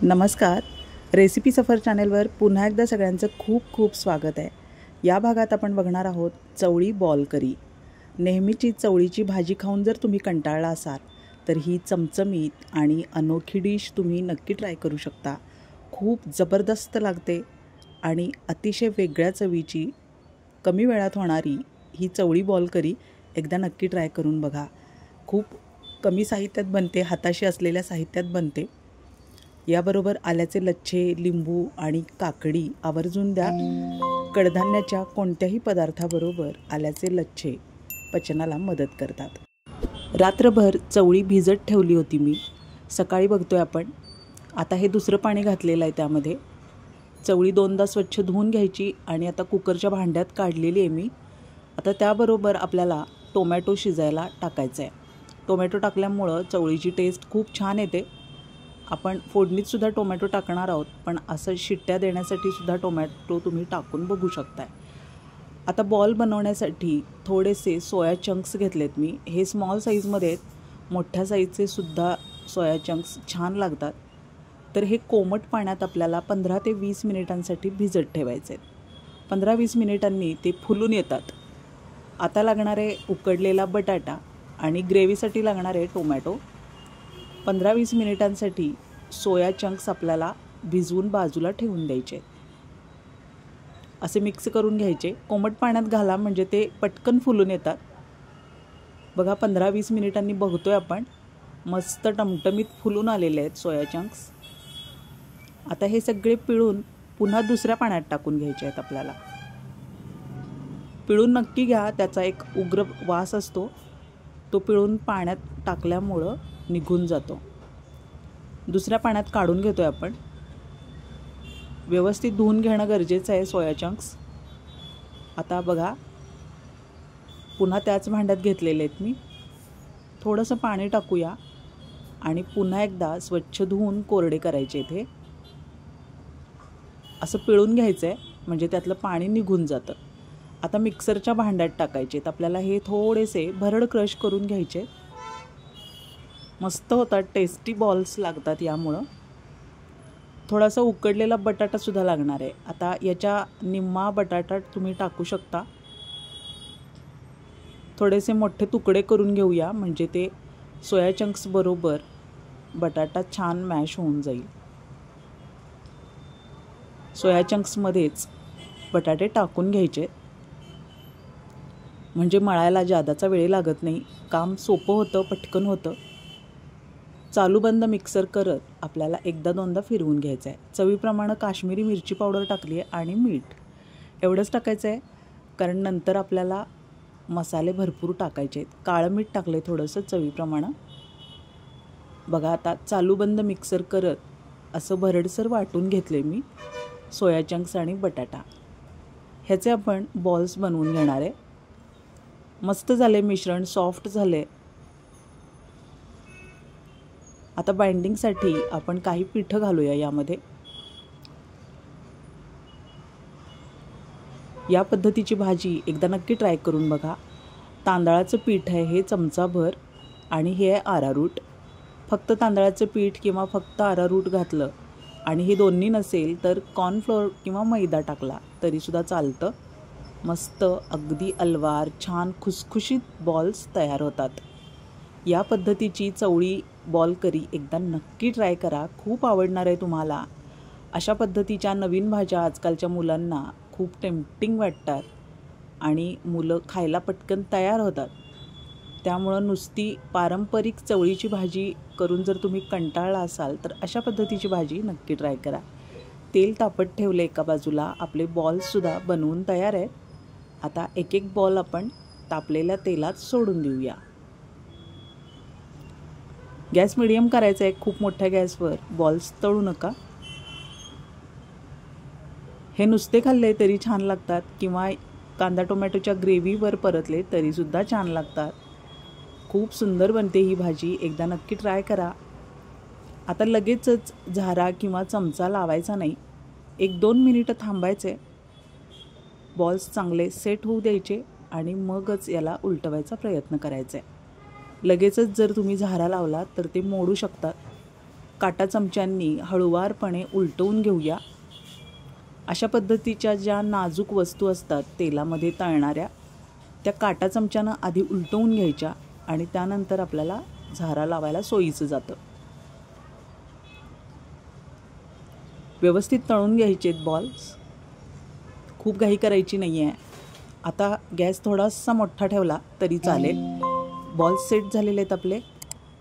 नमस्कार. रेसिपी सफर चॅनेलवर पुन्हा एकदा सगळ्यांचं खूप खूप स्वागत आहे. या भागात आपण बघणार आहोत चवळी बॉल करी. नेहमीची चवळीची भाजी खाऊन जर तुम्ही कंटाळला असाल तर ही चमचमीत आणि अनोखी डिश तुम्ही नक्की ट्राय करू शकता. खूप जबरदस्त लागते आणि अतिशय वेगळ्या चवीची, कमी वेळात होणारी ही चवळी बॉल करी एकदा नक्की ट्राय करून बघा. खूप कमी साहित्यात बनते, हाताशी असलेल्या साहित्यात बनते. याबरोबर आल्याचे लच्छे, लिंबू आणि काकडी आवर्जून द्या. कडधान्याच्या कोणत्याही पदार्थाबरोबर आल्याचे लच्छे पचनाला मदत करतात. रात्रभर चवळी भिजत ठेवली होती मी. सकाळी बघतोय आपण. आता हे दुसरं पाणी घातलेलं आहे. त्यामध्ये चवळी दोनदा स्वच्छ धुवून घ्यायची आणि आता कुकरच्या भांड्यात काढलेली आहे मी. आता त्याबरोबर आपल्याला टोमॅटो शिजायला टाकायचं आहे. टोमॅटो टाकल्यामुळं चवळीची टेस्ट खूप छान येते. आपण फोडणीतसुद्धा टोमॅटो टाकणार आहोत, पण असं शिट्ट्या देण्यासाठी सुद्धा टोमॅटो तुम्ही टाकून बघू शकताय. आता बॉल बनवण्यासाठी थोडेसे सोया चंक्स घेतलेत मी. हे स्मॉल साईजमध्ये आहेत. मोठ्या साईजचे सुद्धा सोया चंक्स छान लागतात. तर हे कोमट पाण्यात आपल्याला 15 ते 20 मिनिटांसाठी भिजत ठेवायचे आहेत. 15-20 मिनिटांनी ते फुलून येतात. आता लागणारे उकडलेला बटाटा आणि ग्रेव्हीसाठी लागणारे टोमॅटो. 15-20 मिनिटांसाठी सोया चंक्स आपल्याला भिजवून बाजूला ठेवून द्यायचे. असे मिक्स करून घ्यायचे. कोमट पाण्यात घाला म्हणजे ते पटकन फुलून येतात. बघा 15-20 मिनिटांनी बघतोय आपण, मस्त टमटमीत फुलून आलेले आहेत सोया चंक्स. आता हे सगळे पिळून पुन्हा दुसऱ्या पाण्यात टाकून घ्यायचे आहेत आपल्याला. पिळून नक्की घ्या, त्याचा एक उग्र वास असतो, तो पिळून पाण्यात टाकल्यामुळं निघून जातो. दुसऱ्या पाण्यात काढून घेतोय आपण. व्यवस्थित धुवून घेणं गरजेचं आहे सोया चंक्स. आता बघा पुन्हा त्याच भांड्यात घेतलेले आहेत मी. थोडंसं पाणी टाकूया आणि पुन्हा एकदा स्वच्छ धुवून कोरडे करायचे. इथे असं पिळून घ्यायचं आहे म्हणजे त्यातलं पाणी निघून जातं. आता मिक्सरच्या भांड्यात टाकायचे. आपल्याला हे थोडेसे भरड क्रश करून घ्यायचे. मस्त होतात, टेस्टी बॉल्स लागतात यामुळं. थोडासा उकडलेला बटाटासुद्धा लागणार आहे. आता याच्या निम्मा बटाटा तुम्ही टाकू शकता. थोडेसे मोठे तुकडे करून घेऊया म्हणजे ते सोया चंक्स बरोबर बटाटा छान मॅश होऊन जाईल. सोया चंक्समध्येच बटाटे टाकून घ्यायचे म्हणजे मळायला जादाचा वेळ लागत नाही. काम सोपं होतं, पटकन होतं. चालू बंद मिक्सर करत आपल्याला एकदा दोनदा फिरवून घ्यायचं आहे. चवीप्रमाणे काश्मीरी मिरची पावडर टाकली आहे आणि मीठ एवढंच टाकायचं आहे, कारण नंतर आपल्याला मसाले भरपूर टाकायचे आहेत. काळं मीठ टाकलं आहे थोडंसं चवीप्रमाणे. बघा आता चालू बंद मिक्सर करत असं भरडसर वाटून घेतले मी सोया चंक्स आणि बटाटा. ह्याचे आपण बॉल्स बनवून घेणार आहे. मस्त झाले मिश्रण, सॉफ्ट झाले. आता बाइंडिंगसाठी आपण काही पिठं घालूया यामध्ये. या पद्धतीची भाजी एकदा नक्की ट्राय करून बघा. तांदळाचं पीठ आहे हे चमचाभर आणि हे आहे अरारूट. फक्त तांदळाचं पीठ किंवा फक्त अरारूट घातलं आणि हे दोन्ही नसेल तर कॉर्नफ्लोअर किंवा मैदा टाकला तरीसुद्धा चालतं. मस्त अगदी अलवार छान खुसखुशीत बॉल्स तयार होतात. या पद्धतीची चवळी बॉल करी एकदा नक्की ट्राय करा. खूप आवडणार आहे तुम्हाला. अशा पद्धतीच्या नवीन भाज्या आजकालच्या मुलांना खूप टेम्पटिंग वाटतात आणि मुलं खायला पटकन तयार होतात. त्यामुळं नुसती पारंपरिक चवळीची भाजी करून जर तुम्ही कंटाळला असाल तर अशा पद्धतीची भाजी नक्की ट्राय करा. तेल तापत ठेवले एका बाजूला. आपले बॉल्ससुद्धा बनवून तयार आहेत. आता एक एक बॉल आपण तापलेल्या तेलात सोडून देऊया. गॅस मिडियम करायचा आहे. खूप मोठ्या गॅसवर बॉल्स तळू नका. हे नुसते खाल्ले तरी छान लागतात किंवा कांदा टोमॅटोच्या ग्रेव्हीवर परतले तरीसुद्धा छान लागतात. खूप सुंदर बनते ही भाजी. एकदा नक्की ट्राय करा. आता लगेचच झारा किंवा चमचा लावायचा नाही. 1-2 मिनिटं थांबायचे. बॉल्स चांगले सेट होऊ द्यायचे आणि मगच याला उलटवायचा प्रयत्न करायचा आहे. लगेचच जर तुम्ही झारा लावला तर ते मोडू शकतात. काटा चमच्यांनी हळुवारपणे उलटवून घेऊया. अशा पद्धतीच्या ज्या नाजूक वस्तू असतात तेलामध्ये तळणाऱ्या, त्या काटा चमच्यानं आधी उलटवून घ्यायच्या आणि त्यानंतर आपल्याला झारा लावायला सोयीचं जातं. व्यवस्थित तळून घ्यायचे बॉल्स, खूप घाई करायची नाही आहे. आता गॅस थोडासा मोठा ठेवला तरी चालेल. बॉल्स सेट झालेले आहेत आपले,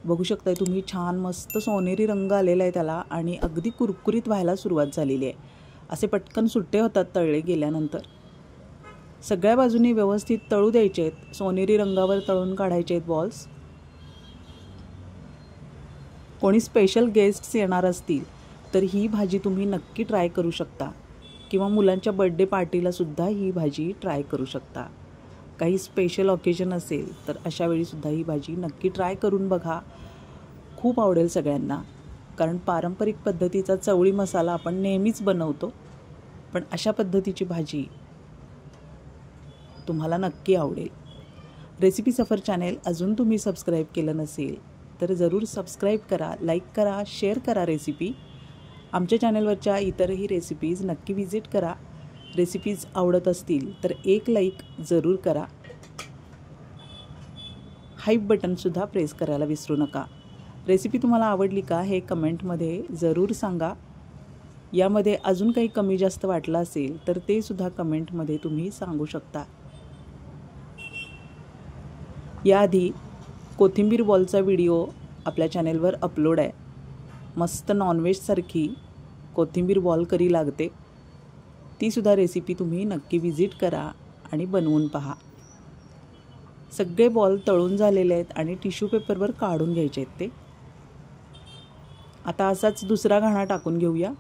बघू शकताय तुम्ही. छान मस्त सोनेरी रंग आलेला आहे त्याला आणि अगदी कुरकुरीत व्हायला सुरुवात झालेली आहे. असे पटकन सुट्टे होतात तळले गेल्यानंतर. सगळ्या बाजूनी व्यवस्थित तळू द्यायचे आहेत. सोनेरी रंगावर तळून काढायचे आहेत बॉल्स. कोणी स्पेशल गेस्ट्स येणार असतील तर ही भाजी तुम्ही नक्की ट्राय करू शकता, किंवा मुलांच्या बर्थडे पार्टीलासुद्धा ही भाजी ट्राय करू शकता. काही स्पेशल ऑकेजन असेल तर अशा वेळीसुद्धा ही भाजी नक्की ट्राय करून बघा. खूप आवडेल सगळ्यांना, कारण पारंपरिक पद्धतीचा चवळी मसाला आपण नेहमीच बनवतो, पण अशा पद्धतीची भाजी तुम्हाला नक्की आवडेल. रेसिपी सफर चॅनेल अजून तुम्ही सबस्क्राईब केलं नसेल तर जरूर सबस्क्राईब करा, लाईक करा, शेअर करा रेसिपी. आमच्या चॅनलवरच्या इतरही रेसिपीज नक्की विजिट करा. रेसिपीज आवडत असतील तर एक लाईक जरूर करा. हाईप बटनसुद्धा प्रेस करायला विसरू नका. रेसिपी तुम्हाला आवडली का हे कमेंटमध्ये जरूर सांगा. यामध्ये अजून काही कमी जास्त वाटलं असेल तर ते सुद्धा कमेंटमध्ये तुम्ही सांगू शकता. याआधी कोथिंबीर बॉलचा व्हिडिओ आपल्या चॅनेलवर अपलोड आहे. मस्त नॉनव्हेजसारखी कोथिंबीर बॉल करी लागते. तीसुद्धा रेसिपी तुम्ही नक्की विजिट करा आणि बनवून पहा. सगळे बॉल तळून झालेले आहेत आणि टिश्यू पेपरवर काढून घ्यायचे आहेत ते. आता असाच दुसरा घाणा टाकून घेऊया.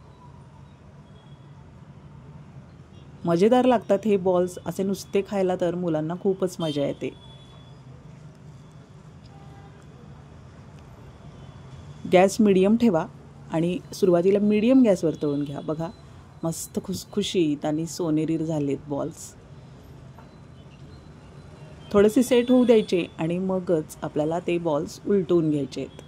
मजेदार लागतात हे बॉल्स. असे नुसते खायला तर मुलांना खूपच मजा येते. गॅस मीडियम ठेवा आणि सुरुवातीला मीडियम गॅसवर तळून घ्या. बघा मस्त खुसखुशीत आणि सोनेरी झालेत बॉल्स. थोडेसे सेट होऊ द्यायचे आणि मगच आपल्याला ते बॉल्स उलटवून घ्यायचे आहेत.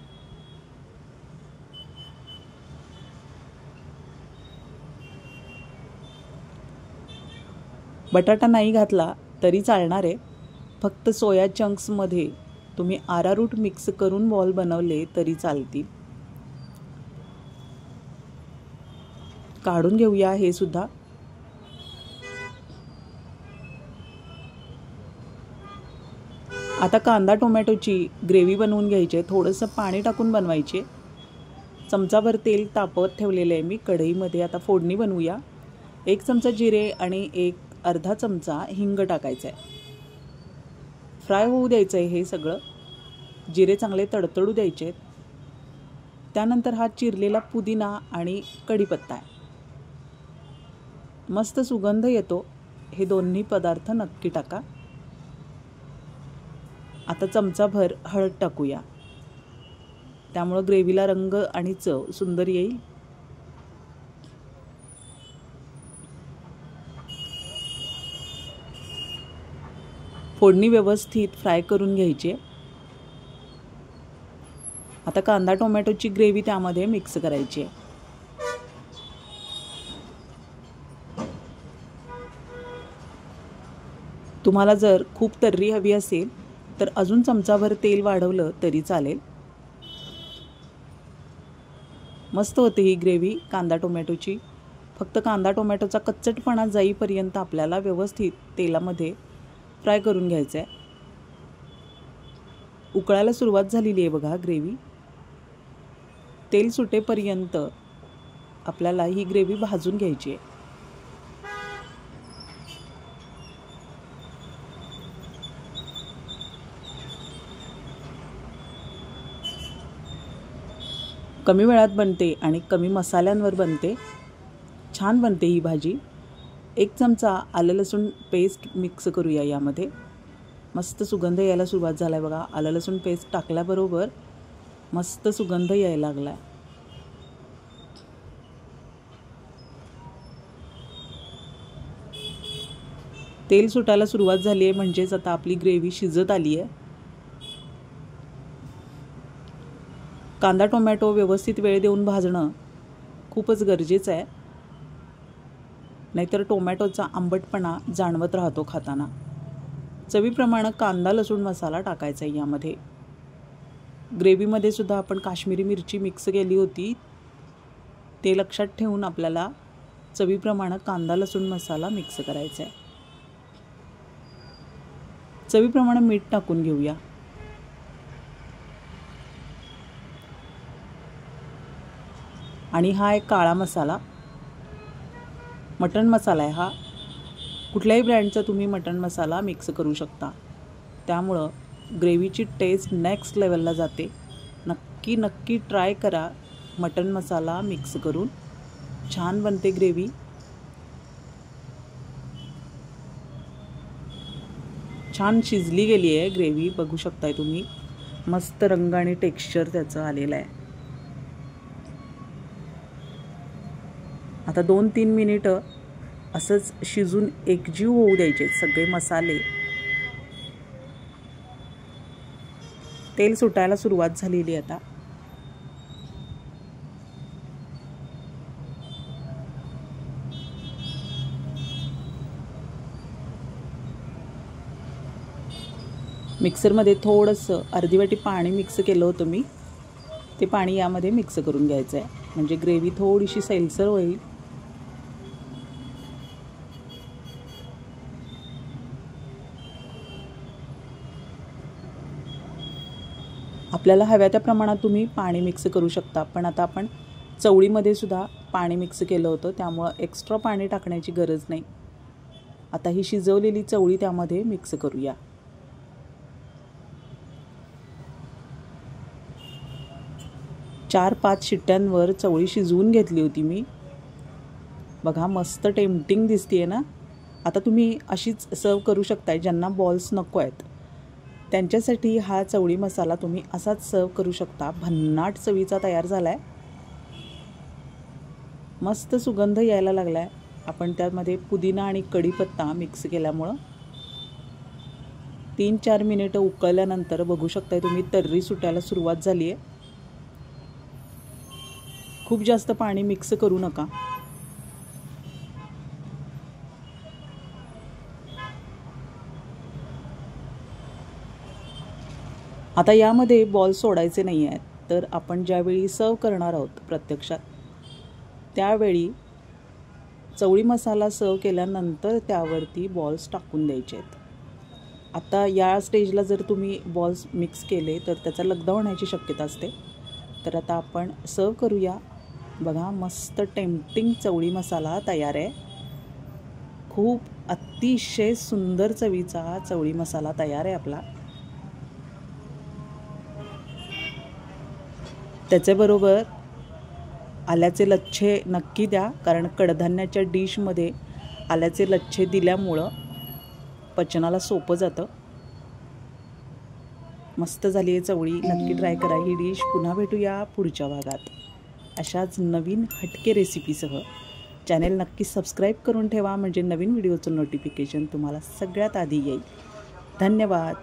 बटाटा नाही घातला तरी चालणार आहे. फक्त सोया चंक्समध्ये तुम्ही आरारूट मिक्स करून बॉल बनवले तरी चालतील. काढून घेऊया हे सुद्धा. आता कांदा टोमॅटोची ग्रेव्ही बनवून घ्यायची आहे. थोडंसं पाणी टाकून बनवायचे. चमचाभर तेल तापवत ठेवलेलं आहे मी कढईमध्ये. आता फोडणी बनवूया. 1 चमचा जिरे आणि अर्धा चमचा हिंग टाकायचं आहे. फ्राय होऊ द्यायचं आहे हे सगळं. जिरे चांगले तडतडू द्यायचे आहेत. त्यानंतर हा चिरलेला पुदिना आणि कढीपत्ता आहे. मस्त सुगंध येतो. हे दोन्ही पदार्थ नक्की टाका. आता चमचाभर हळद टाकूया. त्यामुळं ग्रेव्हीला रंग आणि चव सुंदर येईल. फोडणी व्यवस्थित फ्राय करून घ्यायची. आता कांदा टोमॅटोची ग्रेव्ही त्यामध्ये मिक्स करायची आहे. तुम्हाला जर खूप तर्री हवी असेल तर अजून चमचाभर तेल वाढवलं तरी चालेल. मस्त होते ही ग्रेव्ही कांदा टोमॅटोची. फक्त कांदा टोमॅटोचा कच्चटपणा जाईपर्यंत आपल्याला व्यवस्थित तेलामध्ये फ्राय करून घ्यायचं आहे. उकळायला सुरुवात झालेली आहे बघा ग्रेव्ही. तेल सुटेपर्यंत आपल्याला ही ग्रेव्ही भाजून घ्यायची आहे. कमी वेळात बनते आणि कमी मसाल्यांवर बनते. छान बनते ही भाजी. 1 चमचा आलं लसूण पेस्ट मिक्स करूया यामध्ये. मस्त सुगंध यायला सुरुवात झाला आहे बघा. आलं लसूण पेस्ट टाकल्याबरोबर मस्त सुगंध यायला लागला आहे. तेल सुटायला सुरुवात झाली आहे म्हणजेच आता आपली ग्रेव्ही शिजत आली आहे. कांदा टोमॅटो व्यवस्थित वेळ देऊन भाजणं खूपच गरजेचं आहे, नाहीतर टोमॅटोचा आंबटपणा जाणवत राहतो खाताना। चवीप्रमाणे कांदा लसूण मसाला टाकायचा आहे यामध्ये। ग्रेव्हीमध्ये सुद्धा आपण काश्मीरी मिरची मिक्स केली होती, ते लक्षात ठेवून आपल्याला चवीप्रमाणे कांदा लसूण मसाला मिक्स करायचा आहे। चवीप्रमाणे मीठ टाकून घेऊया। आणि हा एक काळा मसाला, मटण मसाला आहे हा। कुठल्याही ब्रँडचा तुम्ही मटण मसाला मिक्स करू शकता, त्यामुळं ग्रेव्हीची टेस्ट नेक्स्ट लेवलला जाते। नक्की ट्राय करा, मटण मसाला मिक्स करून छान बनते ग्रेव्ही। छान शिजली गेली आहे ग्रेव्ही, बघू शकताय तुम्ही, मस्त रंग आणि टेक्स्चर त्याचं आलेलं आहे। आता 2-3 मिनिटं असंच शिजून एकजीव होऊ द्यायचे सगळे मसाले। तेल सुटायला सुरुवात झालेली आता। मिक्सरमध्ये थोडंसं अर्धी वाटी पाणी मिक्स केलं होतं मी, ते पाणी यामध्ये मिक्स करून घ्यायचं आहे, म्हणजे ग्रेव्ही थोडीशी सैलसर होईल। आपल्याला हव्या त्या प्रमाणात तुम्ही पाणी मिक्स करू शकता, पण आता आपण चवळीमध्ये सुद्धा पाणी मिक्स केलं होतं, त्यामुळं एक्स्ट्रा पाणी टाकण्याची गरज नाही। आता ही शिजवलेली चवळी त्यामध्ये मिक्स करूया। चार 5 शिट्ट्यांवर चवळी शिजवून घेतली होती मी। बघा मस्त टेम्पटिंग दिसतीये ना। आता तुम्ही अशीच सर्व करू शकता, ज्यांना बॉल्स नको आहेत त्यांच्यासाठी हा चवळी मसाला तुम्ही असाच सर्व करू शकता। भन्नाट चवीचा तयार झालाय, मस्त सुगंध यायला लागलाय। आपण त्यामध्ये पुदिना आणि कढीपत्ता मिक्स केल्यामुळं 3-4 मिनिटं उकळल्यानंतर बघू शकताय तुम्ही तर्री सुटायला सुरुवात झाली आहे। खूप जास्त पाणी मिक्स करू नका। आता यामध्ये बॉल सोडायचे नाही आहेत, तर आपण ज्यावेळी सर्व करणार आहोत प्रत्यक्षात त्यावेळी चवळी मसाला सर्व केल्यानंतर त्यावरती बॉल्स टाकून द्यायचे आहेत। आता या स्टेजला जर तुम्ही बॉल्स मिक्स केले तर त्याचा लगदा होण्याची शक्यता असते। तर आता आपण सर्व करूया। बघा मस्त टेम्पटिंग चवळी मसाला तयार आहे। खूप अतिशय सुंदर चवीचा चवळी मसाला तयार आहे आपला। त्याच्याबरोबर आल्याचे लच्छे नक्की द्या, कारण कडधान्याच्या डिशमध्ये आल्याचे लच्छे दिल्यामुळं पचनाला सोपं जातं। मस्त झाली आहे चवळी, नक्की ट्राय करा ही डिश। पुन्हा भेटूया पुढच्या भागात अशाच नवीन हटके रेसिपीसह। चॅनेल नक्की सबस्क्राईब करून ठेवा, म्हणजे नवीन व्हिडिओचं नोटिफिकेशन तुम्हाला सगळ्यात आधी येईल। धन्यवाद।